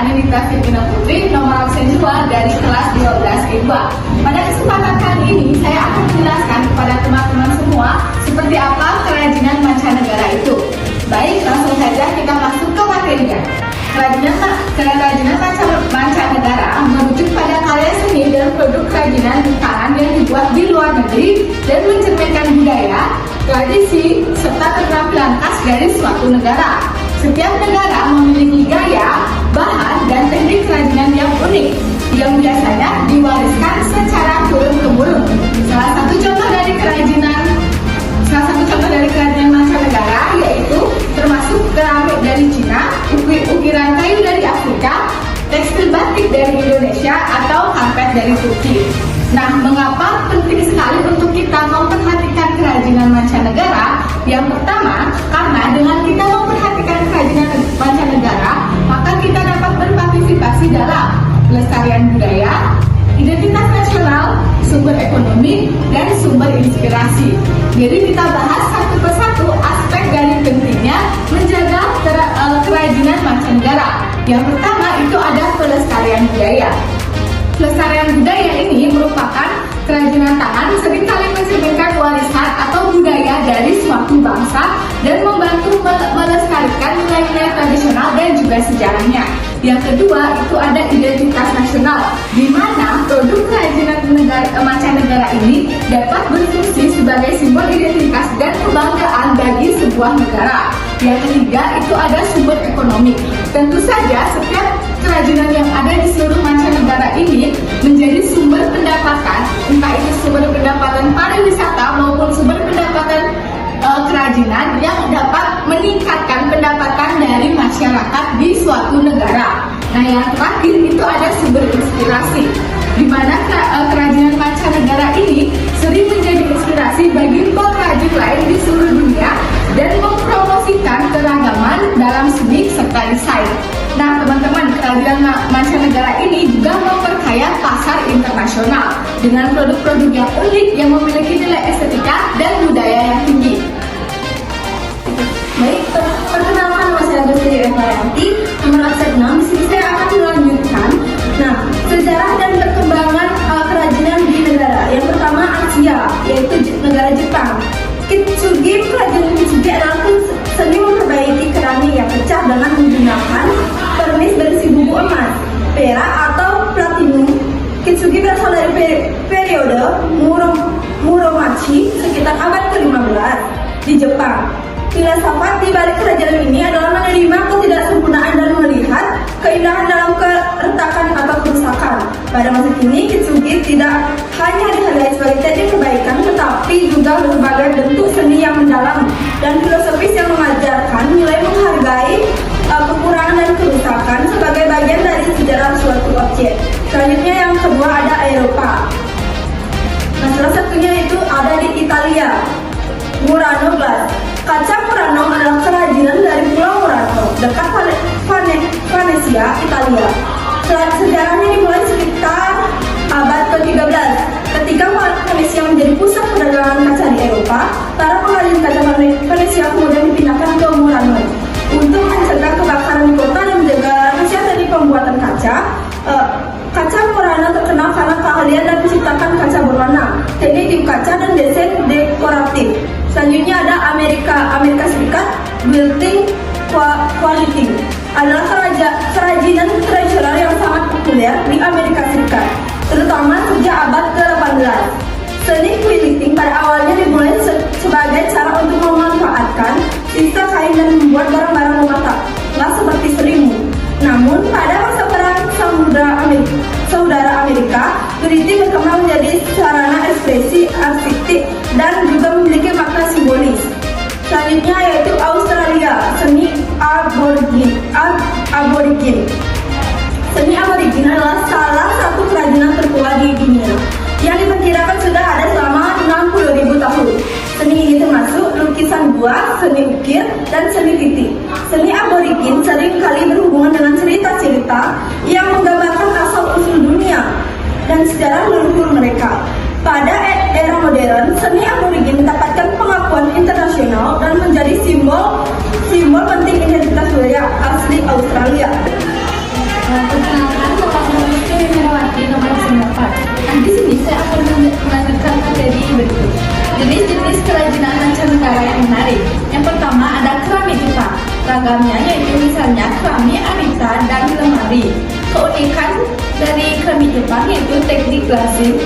Anindita Firmina Putri, nomor absen 2 dari kelas 12 E2. Pada kesempatan kali ini, saya akan menjelaskan kepada teman-teman semua seperti apa kerajinan mancanegara itu. Baik, langsung saja kita masuk ke materinya. Kerajinan mancanegara merujuk pada karya seni dan produk kerajinan tangan yang dibuat di luar negeri dan mencerminkan budaya, tradisi, serta keterampilan khas dari suatu negara. Setiap negara memiliki gaya, bahan, dan teknik kerajinan yang unik yang biasanya diwariskan secara turun-temurun. Salah satu contoh dari kerajinan mancanegara yaitu termasuk keramik dari Cina, ukiran kayu dari Afrika, tekstil batik dari Indonesia, atau karpet dari Turki. Nah, mengapa penting sekali untuk kita memperhatikan kerajinan mancanegara? Yang pertama, karena dengan kita memperhatikan kerajinan mancanegara, maka kita dapat berpartisipasi dalam pelestarian budaya, identitas nasional, sumber ekonomi, dan sumber inspirasi. Jadi kita bahas satu persatu aspek dari pentingnya menjaga kerajinan mancanegara. Yang pertama itu ada pelestarian budaya. Pelestarian budaya ini merupakan kerajinan tangan seringkali mencerminkan warisan atau budaya dari suatu bangsa dan membantu melestarikan nilai-nilai tradisional dan juga sejarahnya. Yang kedua itu ada identitas nasional, di mana produk kerajinan mancanegara ini dapat berfungsi sebagai simbol identitas dan kebanggaan bagi sebuah negara. Yang ketiga itu ada sumber ekonomi. Tentu saja setiap kerajinan yang ada di seluruh mancanegara ini menjadi sumber pendapatan, entah itu sumber pendapatan pariwisata maupun sumber pendapatan kerajinan yang dapat meningkatkan pendapatan dari masyarakat di suatu negara. Nah, yang terakhir itu ada sumber inspirasi, di mana kerajinan mancanegara ini sering menjadi inspirasi bagi pengrajin lain di seluruh dunia dan mempromosikan keragaman dalam seni serta desain. Nah, teman-teman, kerajinan mancanegara ini juga memperkaya pasar internasional dengan produk-produk yang unik yang memiliki nilai estetika dan budaya yang tinggi. Baik, perkenalkan nama saya Agustina Marianti, nomor absen 6. Di sini saya akan melanjutkan. Nah, sejarah dan perkembangan kerajinan di negara. Yang pertama Asia, yaitu negara Jepang. Kerajinan Kitsugi adalah seni memperbaiki keramik yang pecah dengan menggunakan pernis berisi bubu emas, perak atau platinum. Kitsugi berasal dari periode Muromachi sekitar abad ke-15 di Jepang. Filsafat di balik kerajinan ini adalah menerima ketidaksempurnaan dan melihat keindahan dalam keretakan atau kerusakan. Pada masa kini, Kitsugi tidak hanya dihargai sebagai teknik perbaikan, tetapi juga berbagai bentuk seni yang mendalam dan filosofis yang mengajarkan nilai menghargai kekurangan dan kerusakan sebagai bagian dari sejarah suatu objek. Selanjutnya yang kedua ada Eropa. Nah, salah satunya itu ada di Italia, Murano Glass. Kaca Murano adalah kerajinan dari Pulau Murano, dekat Venesia, Italia. Sejarahnya dimulai sekitar abad ke-13. Ketika Venesia menjadi pusat perdagangan kaca di Eropa, para pengrajin kaca Venesia kemudian dipindahkan ke Murano. Untuk mencegah kebakaran di kota dan menjaga rahasia dari pembuatan kaca, kaca Murano terkenal karena keahlian dan menciptakan kaca berwarna, teknik tim kaca, dan desain dekoratif. Selanjutnya ada Amerika Serikat. Building quality adalah kerajinan tradisional yang sangat populer di Amerika Serikat, terutama sejak abad ke-18. Seni quilting pada awalnya dimulai sebagai cara untuk memanfaatkan sisa kain dan membuat barang-barang rumah tangga seperti selimut. Namun pada masa perang Saudara Amerika, quilting berkembang menjadi sarana ekspresi artistik dan juga memiliki makna simbolis. Selanjutnya yaitu Australia, seni aborigin. Seni aborigin adalah salah satu kerajinan tertua di dunia yang diperkirakan sudah ada selama 60.000 tahun. Seni ini termasuk lukisan buah, seni ukir, dan seni titik. Seni aborigin sering kali berhubungan dengan cerita-cerita yang menggambarkan asal-usul dunia dan sejarah leluhur mereka. Pada era modern, seni aborigin mendapatkan pengakuan internasional dan menjadi simbol penting identitas budaya asli Australia. Perkenalkan, nama saya Merawati, nomor 98. Nah, di sini saya akan melanjutkan materi berikut. Jenis-jenis kerajinan mancanegara yang menarik. Yang pertama ada keramik Jepang. Ragamnya yaitu misalnya keramik arita dan lemari. Keunikan dari keramik Jepang yaitu teknik glazing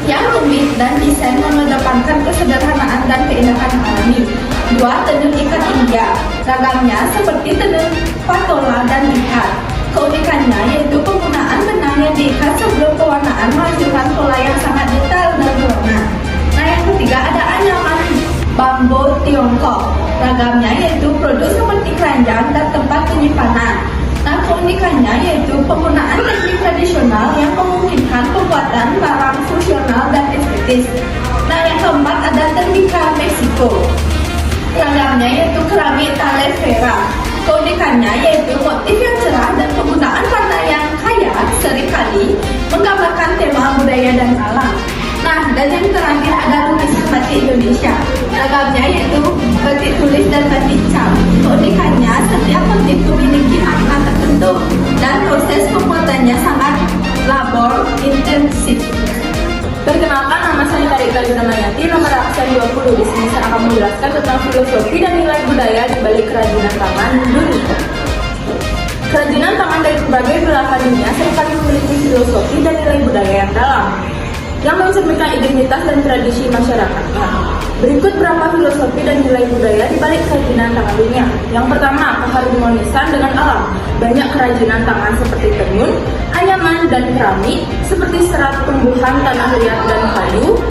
yang rumit dan desain mengedepankan kesederhanaan dan keindahan alami. Dua, tenun ikat India. Ragamnya seperti tenun patola dan ikat. Keunikannya yaitu penggunaan benang yang diikat sebelum pewarnaan menghasilkan pola yang sangat detail dan berwarna. Nah, yang ketiga ada anyaman bambu Tiongkok. Ragamnya yaitu produk seperti keranjang dan tempat penyimpanan. Nah, keunikannya yaitu penggunaan teknik tradisional yang memungkinkan pembuatan barang fungsional dan estetis. Nah, yang keempat ada Tembikar Meksiko. Ragamnya yaitu keramik Talavera. Keunikannya yaitu motif yang cerah dan penggunaan warna yang kaya seringkali menggambarkan tema budaya dan alam. Nah, dan yang terakhir ada lukisan batik Indonesia. Ragamnya yaitu batik tulis dan batik cap. Keunikannya setiap motif memiliki angka tertentu dan proses pembuatannya sangat labor intensif. Perkenalkan, nama saya Karika Junamayati, nomor absen 20. Di sini saya akan menjelaskan tentang filosofi dan nilai budaya di balik kerajinan tangan Indonesia. Kerajinan tangan dari berbagai belahan dunia seringkali memiliki filosofi dan nilai budaya yang dalam, yang mencerminkan identitas dan tradisi masyarakatnya. Berikut beberapa filosofi dan nilai budaya di balik kerajinan tangan dunia. Yang pertama, keharmonisan dengan alam. Banyak kerajinan tangan seperti tenun, anyaman, dan keramik, seperti serat tumbuhan, tanah liat, dan kayu.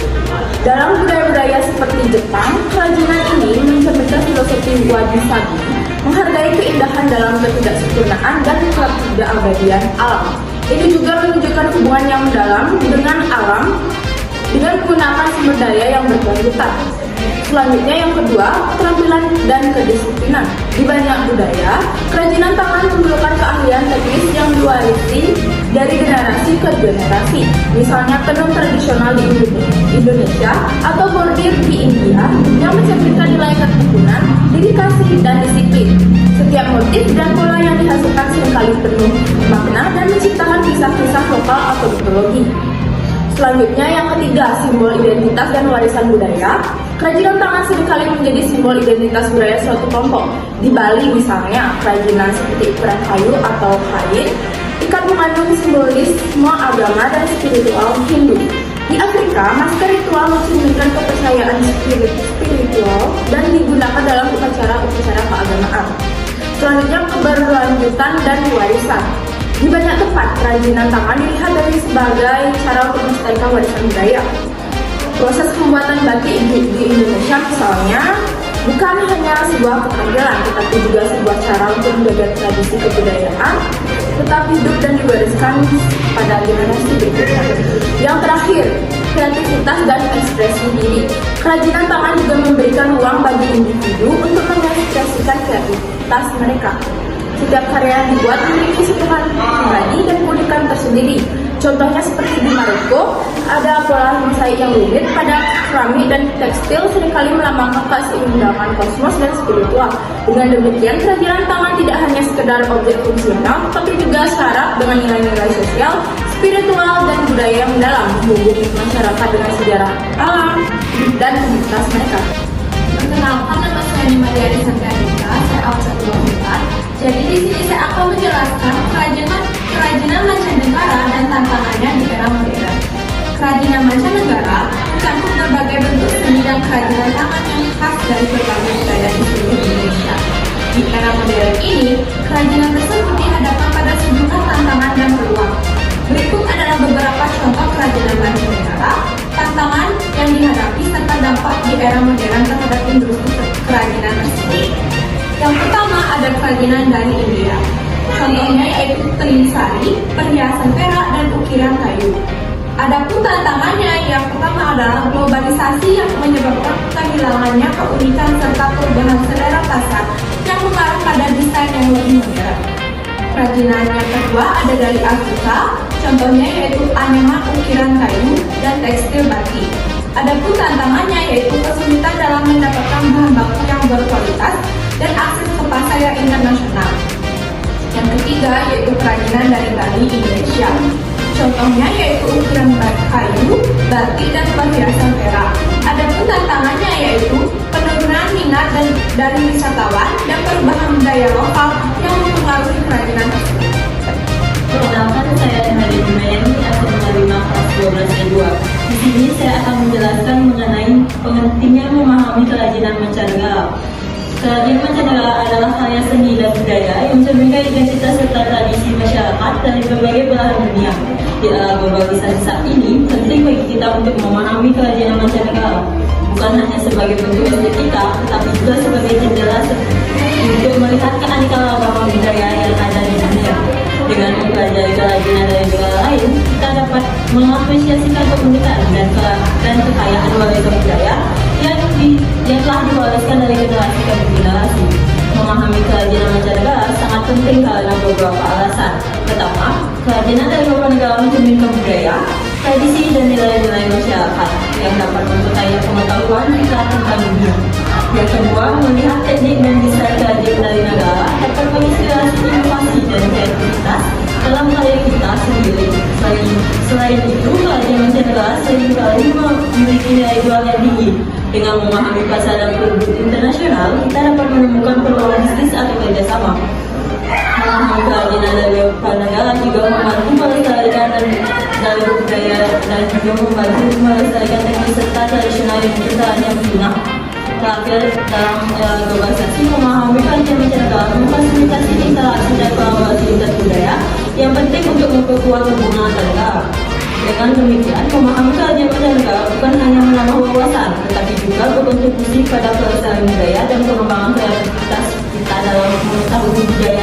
Dalam budaya-budaya seperti Jepang, kerajinan ini mencerminkan filosofi wabi-sabi, menghargai keindahan dalam ketidaksempurnaan dan ketidakabadian alam. Ini juga menunjukkan hubungan yang mendalam dengan alam dengan menggunakan sumber daya yang berkelanjutan. Selanjutnya yang kedua, keterampilan dan kedisiplinan. Di banyak budaya, kerajinan tangan memerlukan keahlian teknis yang diwarisi dari generasi ke generasi. Misalnya tenun tradisional di Indonesia atau bordir di India yang mencerminkan nilai ketekunan, dedikasi, dan disiplin. Setiap motif dan pola yang dihasilkan seringkali penuh makna dan menciptakan kisah-kisah lokal atau mitologi. Selanjutnya yang ketiga, simbol identitas dan warisan budaya. Kerajinan tangan seringkali menjadi simbol identitas budaya suatu kelompok. Di Bali misalnya, kerajinan seperti ukuran kayu atau kain ikat mengandung simbolisme agama dan spiritual Hindu. Di Afrika, masker ritual mencerminkan kepercayaan spiritual dan digunakan dalam upacara-upacara keagamaan. Selanjutnya keberlanjutan dan warisan. Di banyak tempat, kerajinan tangan dilihat dari sebagai cara untuk melestarikan warisan budaya. Proses pembuatan batik di Indonesia misalnya bukan hanya sebuah keterampilan, tetapi juga sebuah cara untuk menjaga tradisi kebudayaan tetap hidup dan diwariskan pada generasi berikutnya. Yang terakhir, kreativitas dan ekspresi diri. Kerajinan tangan juga memberikan ruang bagi individu untuk mengekspresikan kreativitas mereka. Setiap karya yang dibuat memiliki sentuhan pribadi dan keunikan tersendiri. Contohnya seperti di Maroko, ada pola mosaik yang rumit pada keramik dan tekstil seringkali melambangkan keseimbangan kosmos dan spiritual. Dengan demikian, kerajinan tangan tidak hanya sekedar objek fungsional, tapi juga syarat dengan nilai-nilai sosial, spiritual, dan budaya yang mendalam, menghubungi masyarakat dengan sejarah alam dan komunitas mereka. Perkenalkan, nama saya Nimadiyari Santianika, saya absen 24. Jadi di sini saya akan menjelaskan kerajinan mancanegara dan tantangannya di era modern. Kerajinan mancanegara mencakup berbagai bentuk seni dan kerajinan tangan yang khas dari berbagai budaya di seluruh Indonesia. Di era modern ini, kerajinan tersebut dihadapkan pada sejumlah tantangan dan peluang. Berikut adalah beberapa contoh kerajinan mancanegara, tantangan yang dihadapi serta dampak di era modern terhadap industri kerajinan tersebut. Yang pertama ada kerajinan dari India. Contohnya yaitu telin sari, perhiasan perak, dan ukiran kayu. Adapun tantangannya yang pertama adalah globalisasi yang menyebabkan kehilangannya keunikan serta perubahan selera pasar yang mengarah pada desain yang lebih modern. Kerajinan yang kedua ada dari Afrika, contohnya yaitu anyaman ukiran kayu dan tekstil batik. Adapun tantangannya yaitu kesulitan dalam mendapatkan bahan baku yang berkualitas dan akses ke pasar yang internasional. Yang ketiga yaitu kerajinan dari Bali Indonesia. Contohnya yaitu ukiran kayu, batik, dan perhiasan perak. Adapun tantangannya yaitu penurunan minat dari wisatawan dan perubahan budaya lokal yang mempengaruhi kerajinan tersebut. Perkenalkan, saya Hari Jumayani, asal menerima kelas 12 E2. Di sini saya akan menjelaskan mengenai pentingnya memahami kerajinan mancanegara. Kerajinan mancanegara adalah karya seni dan budaya yang mencerminkan identitas serta tradisi masyarakat dari berbagai belahan dunia. Di era globalisasi saat ini, penting bagi kita untuk memahami kerajinan mancanegara, bukan hanya sebagai bentuk estetika, tetapi juga sebagai jendela untuk melihat keanekaragaman budaya yang ada di dunia. Dengan mempelajari kerajinan dari negara lain, kita dapat mengapresiasikan keunikan dan kekayaan warisan budaya yang telah diwariskan dari generasi ke generasi. Memahami kerajinan mancanegara sangat penting karena beberapa alasan. Pertama, kerajinan dari beberapa negara mencerminkan budaya, tradisi, dan nilai-nilai masyarakat yang dapat memperkaya pengetahuan kita tentang dunia. Yang kedua, melihat teknik dan desain kerajinan dari negara dapat menginspirasi inovasi dan kreativitas dalam karya kita sendiri. Selain itu, kerajinan mancanegara seringkali memiliki nilai jual yang tinggi. Dengan memahami pasar dan produk internasional, kita dapat menemukan peluang bisnis atau kerjasama. Memahami kerajinan dari beberapa negara juga membantu melestarikan dari budaya dan juga membantu melestarikan teknik serta tradisional yang setelahnya punah. Terakhir, dalam globalisasi, memahami kerajinan mancanegara memfasilitasi interaksi dan kolaborasi lintas budaya yang penting untuk memperkuat hubungan antar negara. Dengan demikian, memahami kerajinan mancanegara bukan hanya menambah wawasan, tetapi juga berkontribusi pada pelestarian budaya dan pengembangan kreativitas kita dalam mengetahui budaya